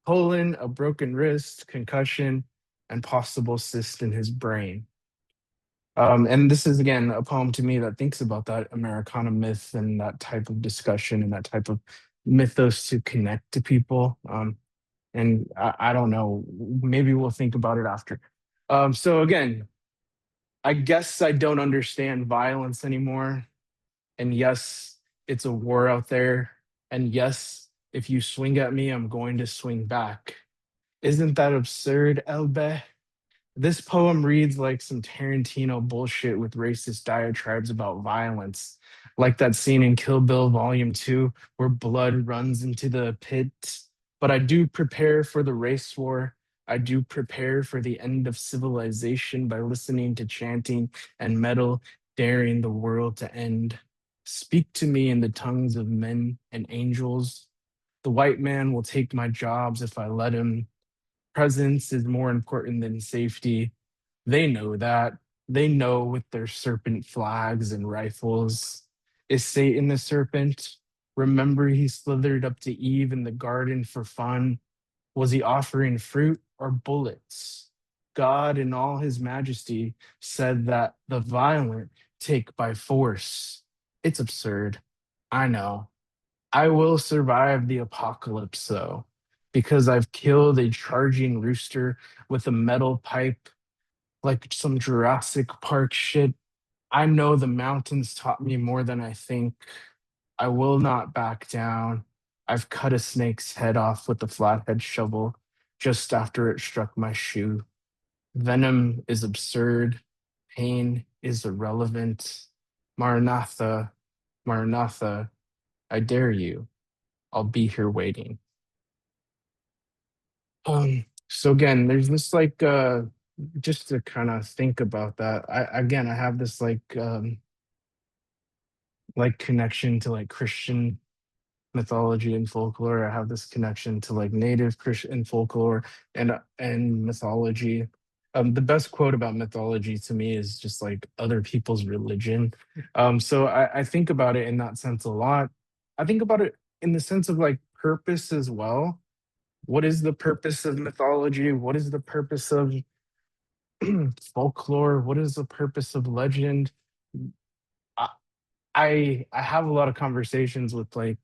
Poland, a broken wrist, concussion, and possible cyst in his brain. And this is again a poem to me that thinks about that Americana myth and that type of discussion and that type of mythos to connect to people. And I don't know, maybe we'll think about it after. So again, I guess I don't understand violence anymore. And yes, it's a war out there. And yes, if you swing at me, I'm going to swing back. Isn't that absurd, Elbe? This poem reads like some Tarantino bullshit with racist diatribes about violence, like that scene in Kill Bill Volume 2 where blood runs into the pit. But I do prepare for the race war. I do prepare for the end of civilization by listening to chanting and metal, daring the world to end. Speak to me in the tongues of men and angels. The white man will take my jobs if I let him. Presence is more important than safety. They know that. They know with their serpent flags and rifles. Is Satan the serpent? Remember, he slithered up to Eve in the garden for fun. Was he offering fruit or bullets? God, in all his majesty, said that the violent take by force. It's absurd. I know. I will survive the apocalypse, though, because I've killed a charging rooster with a metal pipe like some Jurassic Park shit. I know the mountains taught me more than I think. I will not back down. I've cut a snake's head off with the flathead shovel just after it struck my shoe. Venom is absurd. Pain is irrelevant. Maranatha, Maranatha, I dare you. I'll be here waiting. So again, there's this just to kind of think about that. I have this like connection to like Christian mythology and folklore. I have this connection to like native Christian folklore and mythology. The best quote about mythology to me is just like other people's religion. So I think about it in that sense a lot. I think about it in the sense of like purpose as well. What is the purpose of mythology? What is the purpose of folklore? What is the purpose of legend? I I have a lot of conversations with like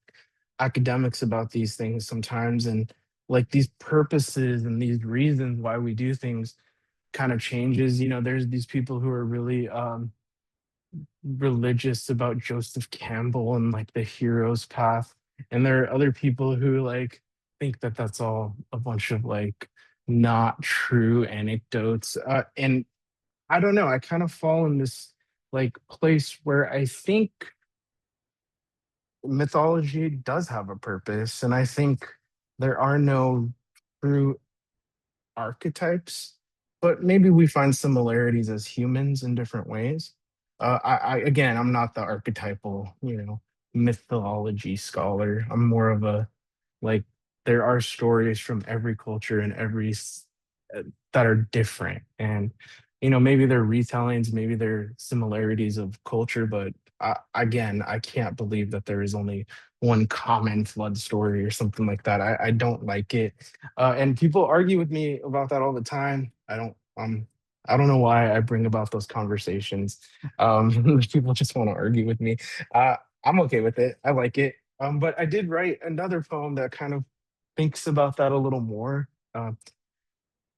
academics about these things sometimes, and like these purposes and these reasons why we do things kind of changes. There's these people who are really religious about Joseph Campbell and like the hero's path. And there are other people who like think that that's all a bunch of like not true anecdotes. And I don't know, I kind of fall in this like place where I think mythology does have a purpose. And I think there are no true archetypes, but maybe we find similarities as humans in different ways. Again, I'm not the archetypal, mythology scholar. I'm more of a like there are stories from every culture and that are different, and maybe they're retellings, maybe they're similarities of culture, but again, I can't believe that there is only one common flood story or something like that. I don't like it. And people argue with me about that all the time. I don't know why I bring about those conversations. People just want to argue with me. I'm okay with it. I like it. But I did write another poem that kind of thinks about that a little more.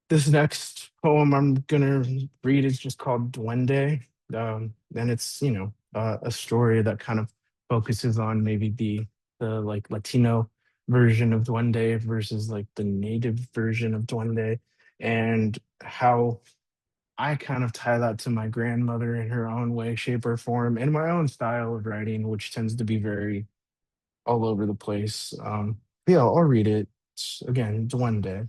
This next poem I'm gonna read is just called Duende. And it's, a story that kind of focuses on maybe the like Latino version of Duende versus like the native version of Duende, and how I kind of tie that to my grandmother in her own way, shape, or form, and my own style of writing, which tends to be very all over the place. Yeah, I'll read it. Again, Duende.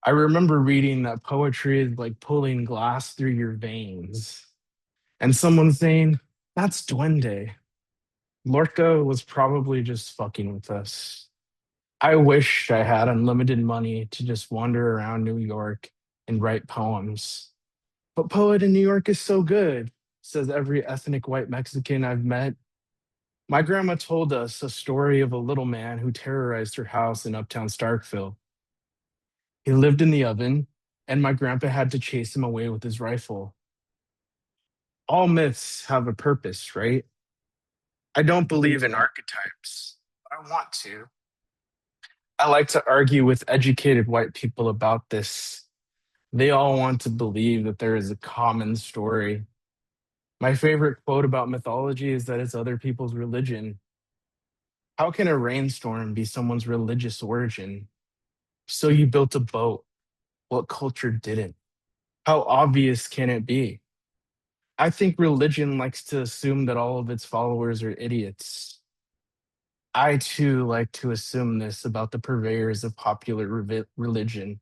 I remember reading that poetry is like pulling glass through your veins, and someone saying, "That's Duende." Lorca was probably just fucking with us. I wished I had unlimited money to just wander around New York and write poems. But poet in New York is so good, says every ethnic white Mexican I've met. My grandma told us a story of a little man who terrorized her house in uptown Starkville. He lived in the oven, and my grandpa had to chase him away with his rifle. All myths have a purpose, right? I don't believe in archetypes. I want to. I like to argue with educated white people about this. They all want to believe that there is a common story. My favorite quote about mythology is that it's other people's religion. How can a rainstorm be someone's religious origin? So you built a boat. What culture didn't? How obvious can it be? I think religion likes to assume that all of its followers are idiots. I too like to assume this about the purveyors of popular religion.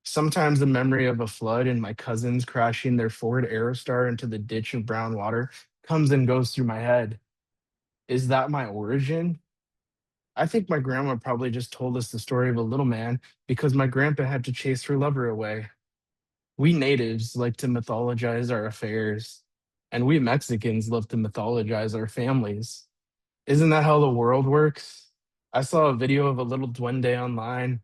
Sometimes the memory of a flood and my cousins crashing their Ford Aerostar into the ditch in brown water comes and goes through my head. Is that my origin? I think my grandma probably just told us the story of a little man because my grandpa had to chase her lover away. We natives like to mythologize our affairs, and we Mexicans love to mythologize our families. Isn't that how the world works? I saw a video of a little duende online.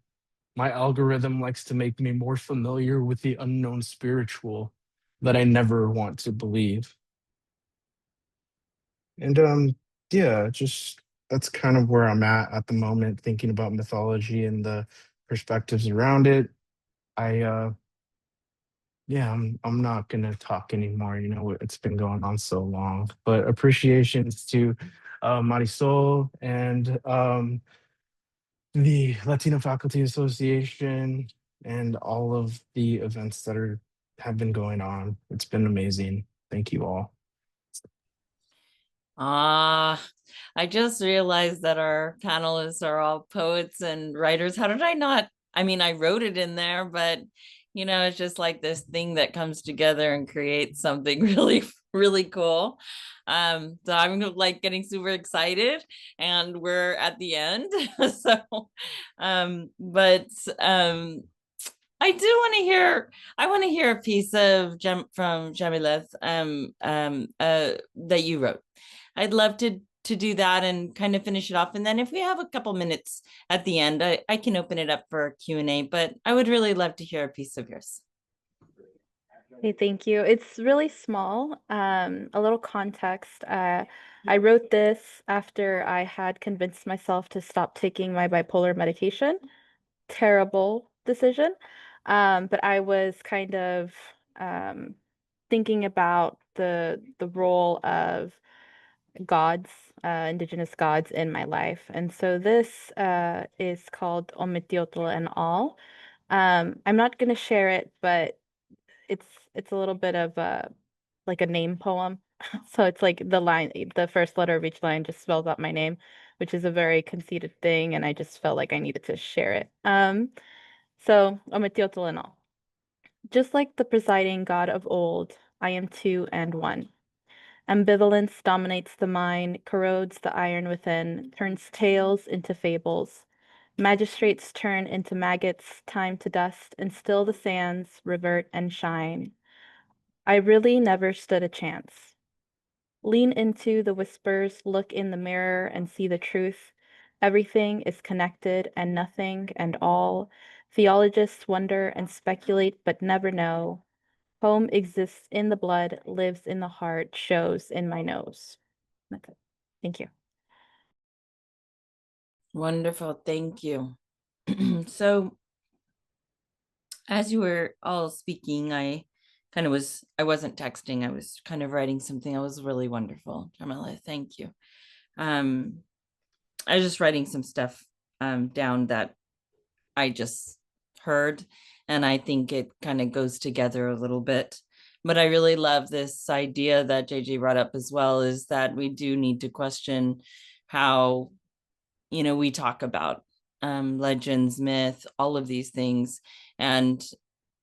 My algorithm likes to make me more familiar with the unknown spiritual that I never want to believe. And yeah, just that's kind of where I'm at the moment, thinking about mythology and the perspectives around it. I yeah, I'm not gonna talk anymore. You know, it's been going on so long. But appreciations to Marisol and the Latino Faculty Association and all of the events that are have been going on. It's been amazing. Thank you all. Ah, I just realized that our panelists are all poets and writers. How did I not? I mean, I wrote it in there, but it's just like this thing that comes together and creates something really, really cool. So I'm like getting super excited, and we're at the end. So, but I do want to hear. I want to hear a piece of from Jamileth that you wrote. I'd love to do that and kind of finish it off. And then if we have a couple minutes at the end, I can open it up for Q&A, but I would really love to hear a piece of yours. Okay, thank you. It's really small. A little context. I wrote this after I had convinced myself to stop taking my bipolar medication. Terrible decision. But I was kind of um, thinking about the role of gods, indigenous gods in my life. And so this is called Ometiotl and All. I'm not going to share it, but it's it's a little bit of a like a name poem. So it's like the first letter of each line just spells out my name, which is a very conceited thing, and I just felt like I needed to share it. So Ometiotl and All. Just like the presiding god of old, I am two and one. Ambivalence dominates the mind, corrodes the iron within, turns tales into fables. Magistrates turn into maggots, time to dust, and still the sands revert and shine. I really never stood a chance. Lean into the whispers, look in the mirror, and see the truth. Everything is connected, and nothing and all. Theologists wonder and speculate, but never know. Home exists in the blood, lives in the heart, shows in my nose. That's it. Thank you. Wonderful. Thank you. So as you were all speaking, I wasn't texting. I was kind of writing something. That was really wonderful. Jamila, thank you. I was just writing some stuff down that I just heard, and I think it kind of goes together a little bit. But I really love this idea that JJ brought up as well, is that we do need to question how, we talk about legends, myth, all of these things, and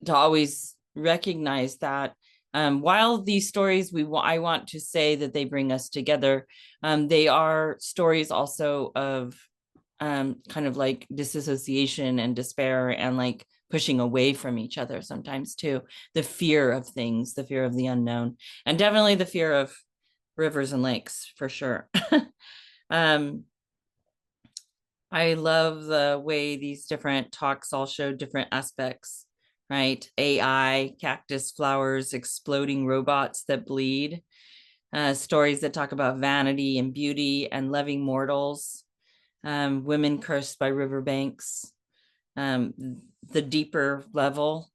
to always recognize that while these stories I want to say that they bring us together, they are stories also of kind of like disassociation and despair and like pushing away from each other sometimes too. The fear of things, the fear of the unknown, and definitely the fear of rivers and lakes for sure. um, I love the way these different talks all show different aspects, right? AI, cactus flowers, exploding robots that bleed, stories that talk about vanity and beauty and loving mortals, women cursed by riverbanks, the deeper level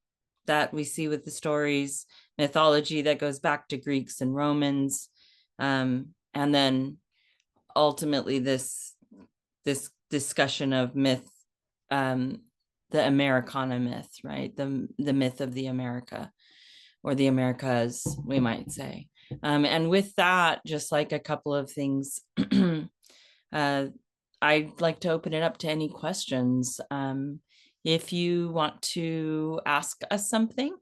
that we see with the stories, mythology that goes back to Greeks and Romans, and then ultimately this discussion of myth, the Americana myth, right? The myth of the America, or the Americas, we might say. And with that, just like a couple of things, I'd like to open it up to any questions. If you want to ask us something,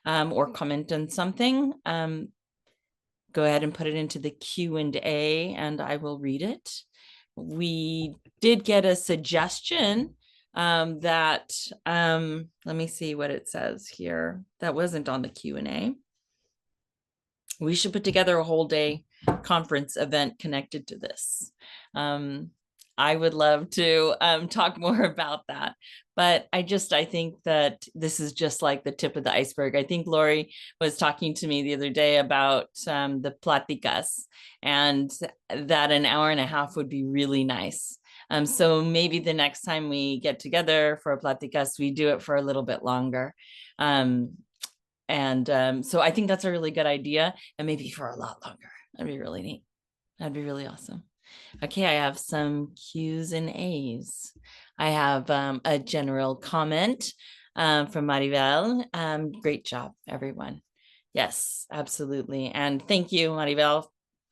or comment on something, go ahead and put it into the Q&A and I will read it. We did get a suggestion that, let me see what it says here. That wasn't on the Q&A. We should put together a whole day conference event connected to this. I would love to talk more about that, but I think that this is just like the tip of the iceberg. I think Lori was talking to me the other day about the platicas, and that an hour and a half would be really nice. So maybe the next time we get together for a platicas, we do it for a little bit longer. So I think that's a really good idea, and maybe for a lot longer. That'd be really neat. That'd be really awesome. Okay, I have some Q's and A's. I have a general comment from Maribel. Great job, everyone. Yes, absolutely. And thank you, Maribel.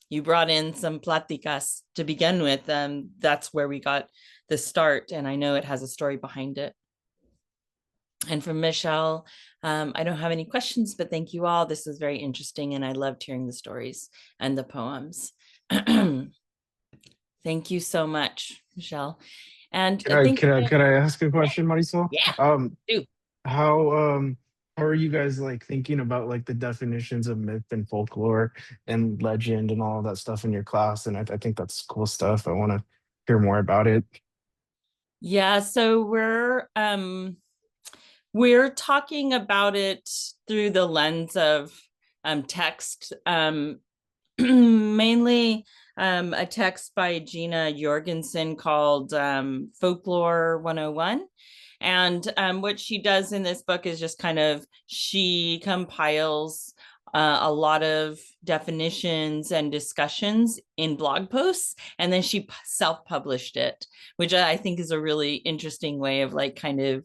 You brought in some platicas to begin with. That's where we got the start, and I know it has a story behind it. And from Michelle, I don't have any questions, but thank you all. This was very interesting, and I loved hearing the stories and the poems. Thank you so much, Michelle. And Can I ask a question, Marisol? Yeah, do. How are you guys like thinking about like the definitions of myth and folklore and legend and all of that stuff in your class? And I think that's cool stuff. I want to hear more about it. Yeah, so we're talking about it through the lens of text, mainly a text by Gina Jorgensen called Folklore 101. And what she does in this book is just kind of, she compiles a lot of definitions and discussions in blog posts, and then she self-published it, which I think is a really interesting way of like kind of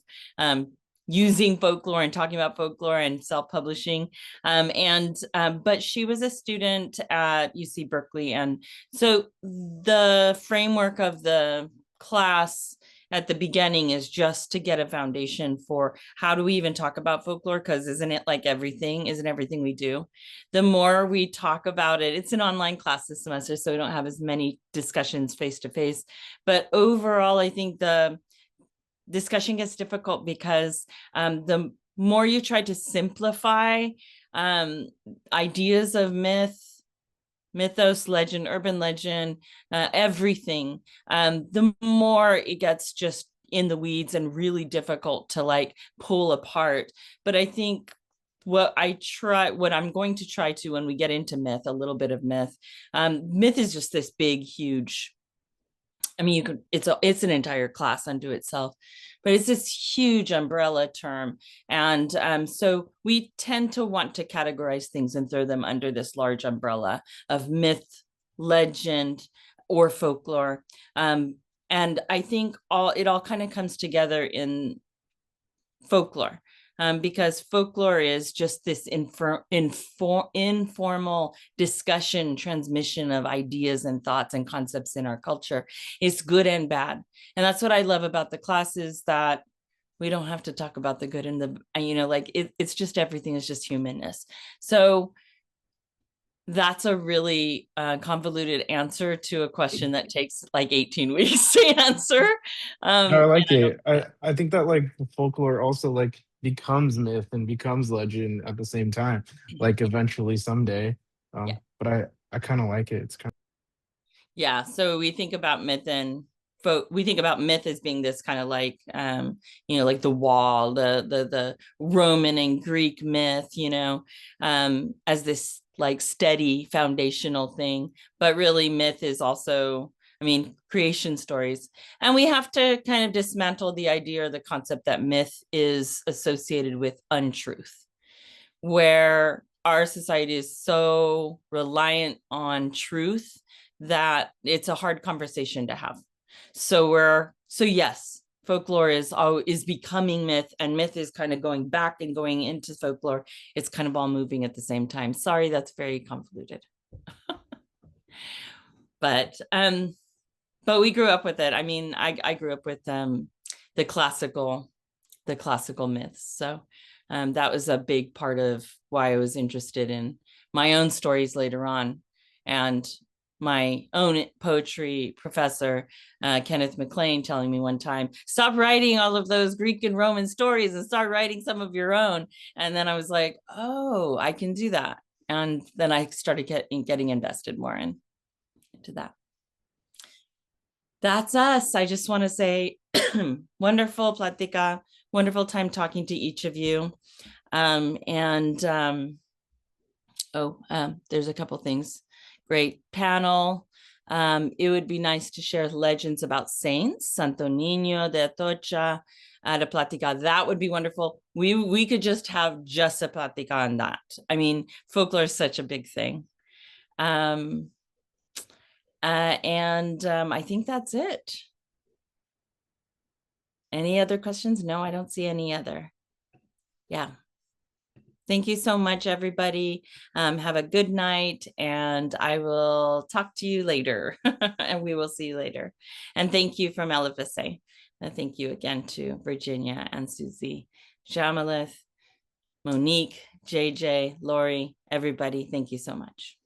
using folklore and talking about folklore and self-publishing. But she was a student at UC Berkeley. And so the framework of the class at the beginning is just to get a foundation for how do we even talk about folklore, because isn't it like everything? Isn't everything we do? The more we talk about it, it's an online class this semester, so we don't have as many discussions face to face. But overall, I think the discussion gets difficult because the more you try to simplify ideas of mythos, legend, urban legend, everything, the more it gets just in the weeds and really difficult to like pull apart. But I think what I'm going to try to, when we get into myth, a little bit of myth, myth is just this big, huge, I mean, it's an entire class unto itself, but it's this huge umbrella term. And so we tend to want to categorize things and throw them under this large umbrella of myth, legend, or folklore. And I think it all kind of comes together in folklore. Because folklore is just this informal discussion, transmission of ideas and thoughts and concepts in our culture. It's good and bad. And that's what I love about the class, is that we don't have to talk about the good and the, like it's just, everything is just humanness. So that's a really convoluted answer to a question that takes like 18 weeks to answer. I like it. I think that like folklore also like becomes myth and becomes legend at the same time, like eventually someday. Yeah. But I kind of like it. It's kind Yeah, so we think about myth and we think about myth as being this kind of like like the wall, the Roman and Greek myth, as this like steady foundational thing. But really myth is also, creation stories. And we have to kind of dismantle the idea or the concept that myth is associated with untruth, where our society is so reliant on truth that it's a hard conversation to have. So yes, folklore is becoming myth, and myth is kind of going back and going into folklore. It's kind of all moving at the same time. Sorry, that's very convoluted. but we grew up with it. I grew up with the classical myths. So that was a big part of why I was interested in my own stories later on. And my own poetry professor, Kenneth McLean, telling me one time, stop writing all of those Greek and Roman stories and start writing some of your own. And then I was like, oh, I can do that. And then I started getting invested more into that. That's us. I just want to say wonderful plática, wonderful time talking to each of you. There's a couple things. Great panel. It would be nice to share legends about saints, Santo Niño de Atocha, at a plática. That would be wonderful. We could just have just a plática on that. Folklore is such a big thing. I think that's it. Any other questions? No, I don't see any other. Yeah. Thank you so much, everybody. Have a good night, and I will talk to you later. And we will see you later. And thank you from LFSA. Thank you again to Virginia and Susie, Jamalith, Monique, JJ, Lori, everybody. Thank you so much.